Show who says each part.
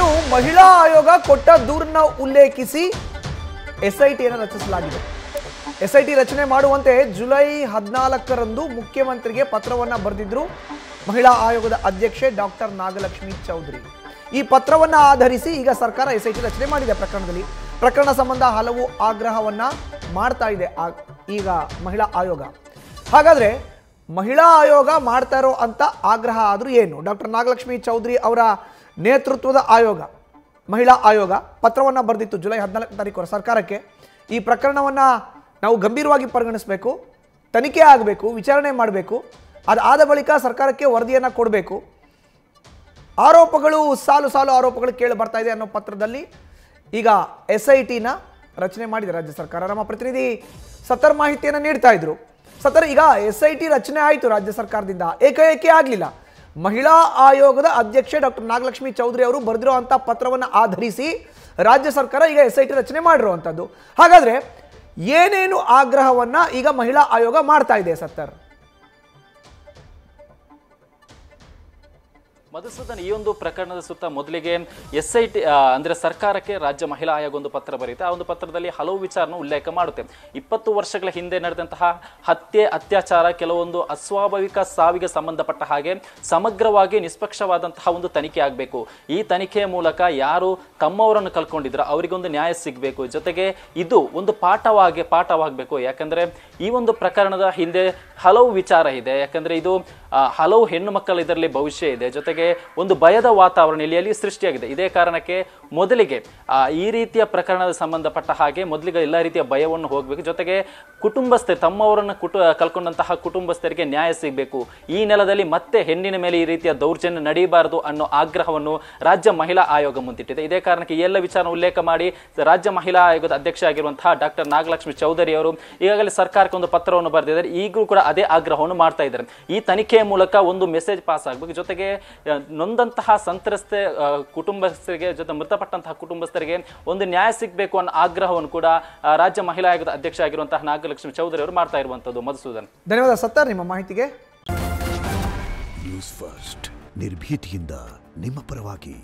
Speaker 1: ಇನ್ನು ಮಹಿಳಾ ಆಯೋಗ ಕೊಟ್ಟ ದೂರನ್ನ ಉಲ್ಲೇಖಿಸಿ ಎಸ್ಐಟಿಯನ್ನು ರಚಿಸಲಾಗಿದೆ. ಎಸ್ಐಟಿ ರಚನೆ ಮಾಡುವಂತೆ ಜುಲೈ 14ರಂದು ಮುಖ್ಯಮಂತ್ರಿಗೆ ಪತ್ರವನ್ನು ಬರೆದಿದ್ರು ಮಹಿಳಾ ಆಯೋಗದ ಅಧ್ಯಕ್ಷೆ ಡಾಕ್ಟರ್ ನಾಗಲಕ್ಷ್ಮಿ ಚೌಧರಿ. ಈ ಪತ್ರವನ್ನು ಆಧರಿಸಿ ಈಗ ಸರ್ಕಾರ ಎಸ್ಐಟಿ ರಚನೆ ಮಾಡಿದೆ. ಪ್ರಕರಣ ಸಂಬಂಧ ಹಲವು ಆಗ್ರಹವನ್ನ ಮಾಡ್ತಾ ಇದೆ ಈಗ ಮಹಿಳಾ ಆಯೋಗ. ಹಾಗಾದ್ರೆ ಮಹಿಳಾ ಆಯೋಗ ಮಾಡ್ತಾ ಇರೋ ಅಂತ ಆಗ್ರಹ ಆದ್ರೂ ಏನು? ಡಾಕ್ಟರ್ ನಾಗಲಕ್ಷ್ಮಿ ಚೌಧರಿ ಅವರ ನೇತೃತ್ವದ ಆಯೋಗ, ಮಹಿಳಾ ಆಯೋಗ ಪತ್ರವನ್ನು ಬರೆದಿತ್ತು ಜುಲೈ 14ನೇ ತಾರೀಕು ಸರ್ಕಾರಕ್ಕೆ. ಈ ಪ್ರಕರಣವನ್ನು ನಾವು ಗಂಭೀರವಾಗಿ ಪರಿಗಣಿಸಬೇಕು, ತನಿಖೆ ಆಗಬೇಕು, ವಿಚಾರಣೆ ಮಾಡಬೇಕು, ಅದಾದ ಬಳಿಕ ಸರ್ಕಾರಕ್ಕೆ ವರದಿಯನ್ನು ಕೊಡಬೇಕು. ಆರೋಪಗಳು ಸಾಲು ಆರೋಪಗಳು ಕೇಳಿ ಬರ್ತಾ ಇದೆ ಅನ್ನೋ ಪತ್ರದಲ್ಲಿ ಈಗ SITನ ರಚನೆ ಮಾಡಿದೆ ರಾಜ್ಯ ಸರ್ಕಾರ. ನಮ್ಮ ಪ್ರತಿನಿಧಿ ಸತ್ತರ್ ಮಾಹಿತಿಯನ್ನು ನೀಡ್ತಾ ಇದ್ರು. ಸತ್ತರ್, ಈಗ SIT ರಚನೆ ಆಯಿತು ರಾಜ್ಯ ಸರ್ಕಾರದಿಂದ, ಏಕಾಏಕಿ ಆಗಲಿಲ್ಲ. ಮಹಿಳಾ ಆಯೋಗದ ಅಧ್ಯಕ್ಷೆ ಡಾಕ್ಟರ್ ನಾಗಲಕ್ಷ್ಮಿ ಚೌಧರಿ ಅವರು ಬರೆದಿರುವಂಥ ಪತ್ರವನ್ನು ಆಧರಿಸಿ ರಾಜ್ಯ ಸರ್ಕಾರ ಈಗ SIT ರಚನೆ ಮಾಡಿರುವಂಥದ್ದು. ಹಾಗಾದ್ರೆ ಏನೇನು ಆಗ್ರಹವನ್ನ ಈಗ ಮಹಿಳಾ ಆಯೋಗ ಮಾಡ್ತಾ ಇದೆ ಸತ್ತರ್?
Speaker 2: ಮಧುಸೂದನ್, ಈ ಒಂದು ಪ್ರಕರಣದ ಸುತ್ತ ಮೊದಲಿಗೆ SIT ಅಂದ್ರೆ ಸರ್ಕಾರಕ್ಕೆ ರಾಜ್ಯ ಮಹಿಳಾ ಆಯೋಗ ಒಂದು ಪತ್ರ ಬರೀತೆ. ಆ ಒಂದು ಪತ್ರದಲ್ಲಿ ಹಲವು ವಿಚಾರನ ಉಲ್ಲೇಖ ಮಾಡುತ್ತೆ. 20 ವರ್ಷಗಳ ಹಿಂದೆ ನಡೆದಂತಹ ಹತ್ಯೆ, ಅತ್ಯಾಚಾರ, ಕೆಲವೊಂದು ಅಸ್ವಾಭಾವಿಕ ಸಾವಿಗೆ ಸಂಬಂಧಪಟ್ಟ ಹಾಗೆ ಸಮಗ್ರವಾಗಿ ನಿಷ್ಪಕ್ಷವಾದಂತಹ ಒಂದು ತನಿಖೆ ಆಗಬೇಕು. ಈ ತನಿಖೆಯ ಮೂಲಕ ಯಾರು ತಮ್ಮವರನ್ನು ಕಳ್ಕೊಂಡಿದ್ರು ಅವರಿಗೊಂದು ನ್ಯಾಯ ಸಿಗಬೇಕು. ಜೊತೆಗೆ ಇದು ಒಂದು ಪಾಠವಾಗಬೇಕು. ಯಾಕಂದ್ರೆ ಈ ಒಂದು ಪ್ರಕರಣದ ಹಿಂದೆ ಹಲವು ವಿಚಾರ ಇದೆ. ಯಾಕಂದ್ರೆ ಇದು ಹಲವು ಹೆಣ್ಣು ಮಕ್ಕಳ ಇದರಲ್ಲಿ ಭವಿಷ್ಯ ಇದೆ. ಜೊತೆಗೆ ಒಂದು ಭಯದ ವಾತಾವರಣ ಇಲ್ಲಿ ಸೃಷ್ಟಿಯಾಗಿದೆ. ಇದೇ ಕಾರಣಕ್ಕೆ ಮೊದಲಿಗೆ ಈ ರೀತಿಯ ಪ್ರಕರಣದ ಸಂಬಂಧಪಟ್ಟ ಹಾಗೆ ಮೊದಲಿಗೆ ಎಲ್ಲ ರೀತಿಯ ಭಯವನ್ನು ಹೋಗಬೇಕು. ಜೊತೆಗೆ ಕುಟುಂಬಸ್ಥರು ತಮ್ಮವರನ್ನು ಕಳ್ಕೊಂಡಂತಹ ಕುಟುಂಬಸ್ಥರಿಗೆ ನ್ಯಾಯ ಸಿಗಬೇಕು. ಈ ನೆಲದಲ್ಲಿ ಮತ್ತೆ ಹೆಣ್ಣಿನ ಮೇಲೆ ಈ ರೀತಿಯ ದೌರ್ಜನ್ಯ ನಡೆಯಬಾರದು ಅನ್ನೋ ಆಗ್ರಹವನ್ನು ರಾಜ್ಯ ಮಹಿಳಾ ಆಯೋಗ ಮುಂದಿಟ್ಟಿದೆ. ಇದೇ ಕಾರಣಕ್ಕೆ ಈ ಎಲ್ಲ ವಿಚಾರ ಉಲ್ಲೇಖ ಮಾಡಿ ರಾಜ್ಯ ಮಹಿಳಾ ಆಯೋಗದ ಅಧ್ಯಕ್ಷ ಆಗಿರುವಂತಹ ಡಾಕ್ಟರ್ ನಾಗಲಕ್ಷ್ಮಿ ಚೌಧರಿ ಅವರು ಈಗಾಗಲೇ ಸರ್ಕಾರಕ್ಕೆ ಒಂದು ಪತ್ರವನ್ನು ಬರೆದಿದ್ದಾರೆ. ಈಗಲೂ ಕೂಡ ಅದೇ ಆಗ್ರಹವನ್ನು ಮಾಡ್ತಾ ಇದ್ದಾರೆ. ಈ ತನಿಖೆಯ ಮೂಲಕ ಒಂದು ಮೆಸೇಜ್ ಪಾಸ್ ಆಗಬೇಕು. ಜೊತೆಗೆ ನೊಂದಂತಹ ಸಂತ್ರಸ್ತೆ ಕುಟುಂಬಸ್ಥರಿಗೆ, ಜೊತೆ ಮೃತಪಟ್ಟಂತಹ ಕುಟುಂಬಸ್ಥರಿಗೆ ಒಂದು ನ್ಯಾಯ ಸಿಗಬೇಕು ಅನ್ನೋ ಆಗ್ರಹವನ್ನು ಕೂಡ ರಾಜ್ಯ ಮಹಿಳಾ ಆಯೋಗದ ಅಧ್ಯಕ್ಷ ಆಗಿರುವಂತಹ ನಾಗಲಕ್ಷ್ಮಿ ಚೌಧರಿ ಅವರು ಮಾಡ್ತಾ ಇರುವಂತದ್ದು. ಮಧುಸೂದನ್,
Speaker 1: ಧನ್ಯವಾದ ಸತ್ತರ್ ನಿಮ್ಮ ಮಾಹಿತಿಗೆ.
Speaker 3: ನ್ಯೂಸ್ ಫಸ್ಟ್, ನಿರ್ಭೀತಿಯಿಂದ ನಿಮ್ಮ ಪರವಾಗಿ.